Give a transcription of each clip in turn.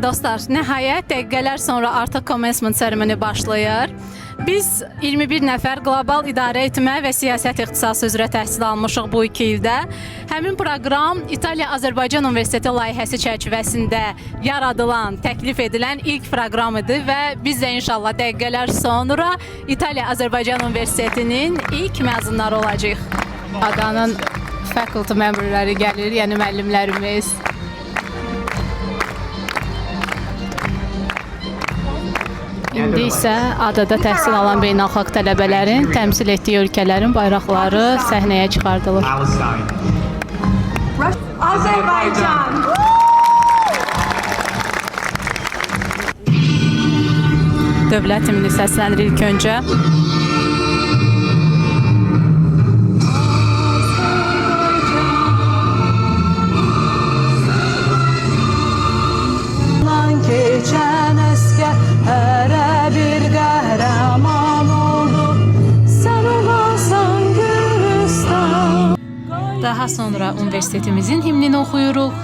Dostlar, nəhayət dəqiqələr sonra artıq commencement seremoni başlayır. Biz 21 nəfər qlobal idarə etmə və siyasət ixtisası üzrə təhsil almışıq bu 2 ildə. Həmin proqram İtaliya-Azərbaycan Universiteti layihəsi çərçivəsində yaradılan, təklif edilən ilk proqram idi və biz də inşallah dəqiqələr sonra İtaliya-Azərbaycan Universitetinin ilk məzunları olacağıq. Adanın faculty memberləri gəlir, yəni müəllimlərimiz. İndi isə adada təhsil alan beynəlxalq tələbələrin təmsil etdiyi ölkələrin bayraqları səhnəyə çıxardılır. Azərbaycan! Dövlət himni səslənir ilk öncə. Keçən əskər hərə bir qəhrəman oldu. Sən olasan Gürcistan. Daha sonra universitetimizin himnini oxuyuruq.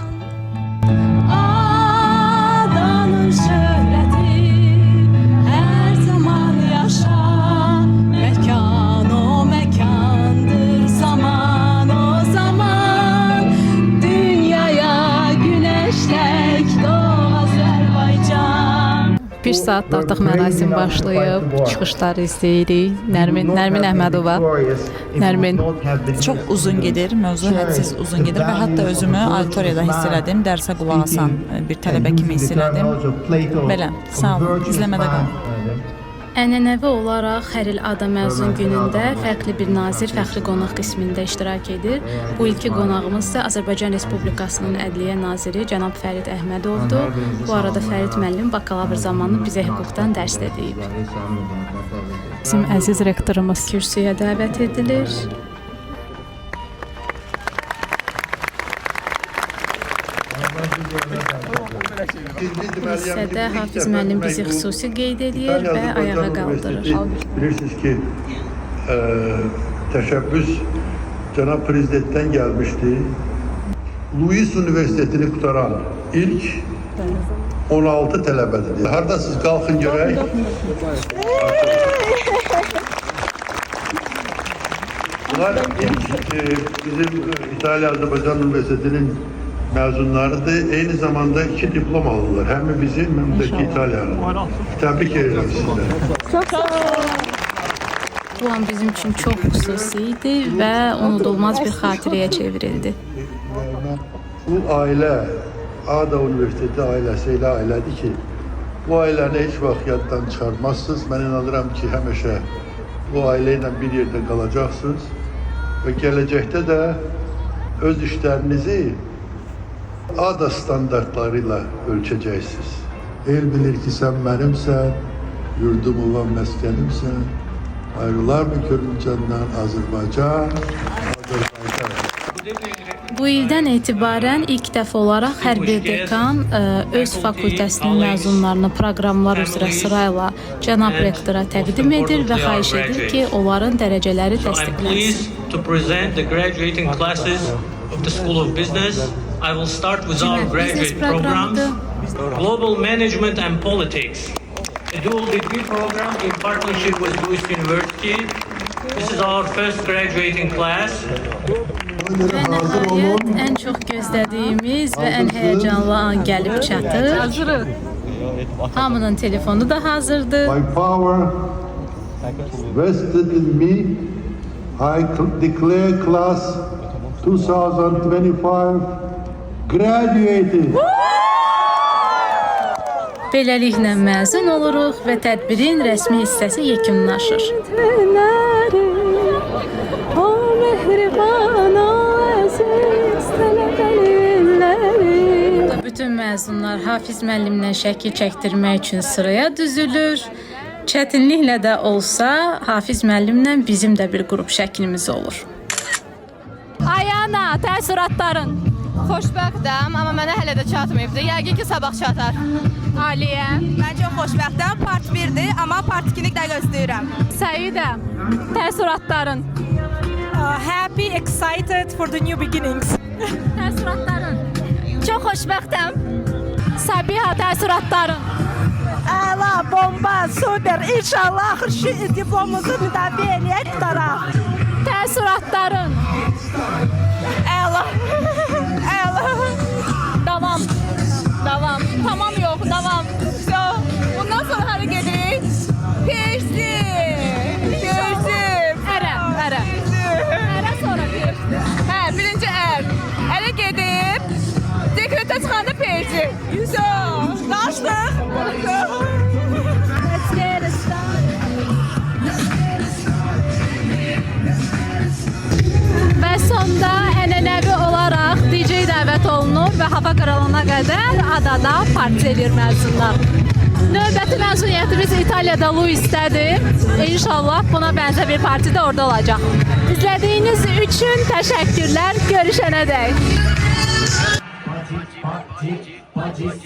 Adanın şöhrəti hər zaman yaşa. Məkan o məkandır, zaman o zaman. Dünyaya güneş tək doğ Azərbaycan. Bir saatda artıq mərasim başlayıb, çıxışları izləyirik. Nərmin Əhmədova. Nərmin. Çox uzun gedir, mövzu hədsiz uzun gedir və hətta özümü auditoriyada hiss elədim, dərsə qulaq asan bir tələbə kimi hiss elədim. Belə, sağ olun, izləmədə qalın. Ənənəvi olaraq hər il ada məzun günündə fərqli bir nazir fəxri qonaq qismində iştirak edir. Bu ilki qonağımız isə Azərbaycan Respublikasının Ədliyyə naziri cənab Fərid Əhmədovdur. Bu arada Fərid müəllim bakalavr zamanı bizə hüquqdan dərs də deyib. Bizim əziz rektorumuz kürsüyə dəvət edilir. Hissədə Hafiz müəllim bizi xüsusi qeyd edir və ayağa qaldırır. Bilirsiniz ki, təşəbbüs cənab prezidentdən gəlmişdi. Louis Universitetini qutaran ilk 16 tələbədir. Haradasınız? Qalxın görək. Bunlar ilk bizim İtalya-Azərbaycan Universitetinin məzunlarıdır. Eyni zamanda 2 diplom alırlar. Hem bizim hem de İtalya'nın. Tebrik ederim sizlere. Bu an bizim üçün çox xüsusi idi və unudulmaz bir xatirəyə çevrildi. Bu ailə, Ada Universiteti ailəsi elə ailədir ki, bu ailəni heç vaxt yaddan çıxarmazsınız. Mən inanıram ki, həmişə bu ailə ilə bir yerdə qalacaqsınız və gələcəkdə də öz işlərinizi Ada standartlarıyla ölçəcəksiniz. El bilir ki sən mənimsən, yurdum olan məskənimsən, ayrılar mı körün candan Azərbaycan, Azərbaycan. Bu ildən etibarən ilk dəfə olaraq hər bir dekan öz fakültəsinin məzunlarını proqramlar üzrə sırayla cənab rektora təqdim edir və xahiş edir ki, onların dərəcələri təsdiqlənsin. I will start with our graduate programs, Global Management and Politics, a dual degree program in partnership with Louis University. This is our first graduating class. Və nəhayət ən çox gözlədiyimiz və ən həyəcanlı an gəlib çatır. Hamının telefonu da hazırdır. My power vested in me, I declare class 2025 graduated. Beləliklə məzun oluruq və tədbirin rəsmi hissəsi yekunlaşır. Bütün məzunlar Hafiz müəllimlə şəkil çəkdirmək üçün sıraya düzülür. Çətinliklə də olsa, Hafiz müəllimlə bizim də bir qrup şəklimiz olur. Ayana, təəssüratların. Xoşbəxtəm, amma mənə hələ də çatmayıbdı. Yəqin ki, sabah çatar. Aliyə. Mən çox xoşbəxtəm. Part 1-dir, amma part 2-ni də gözləyirəm. Səidə, təəssüratların. Happy, excited for the new beginnings. Təəssüratların. Çox xoşbəxtəm. Səbiha, təəssüratların. Əla, bomba, super. İnşallah şu diplomumuzu müdafiə eləyək tutaraq. Təəssüratların. Əla. Əla. Davam. Davam. Tamam yox, davam. So, bundan sonra hara gedirik? Persi. Persi. Ərə, ərə. Ərə sonra bir. Hə, birinci ərə gedib, dekretə çıxanda persi. So, qaçdıq. Və sonda ənənəvi olaraq DJ dəvət olunur və hava qaralana qədər adada partiya edir məzunlar. Növbəti məzuniyyətimiz İtaliyada Luis'tədir. İnşallah buna bənzər bir parti də orada olacaq. İzlədiyiniz üçün təşəkkürlər. Görüşənədək. Body,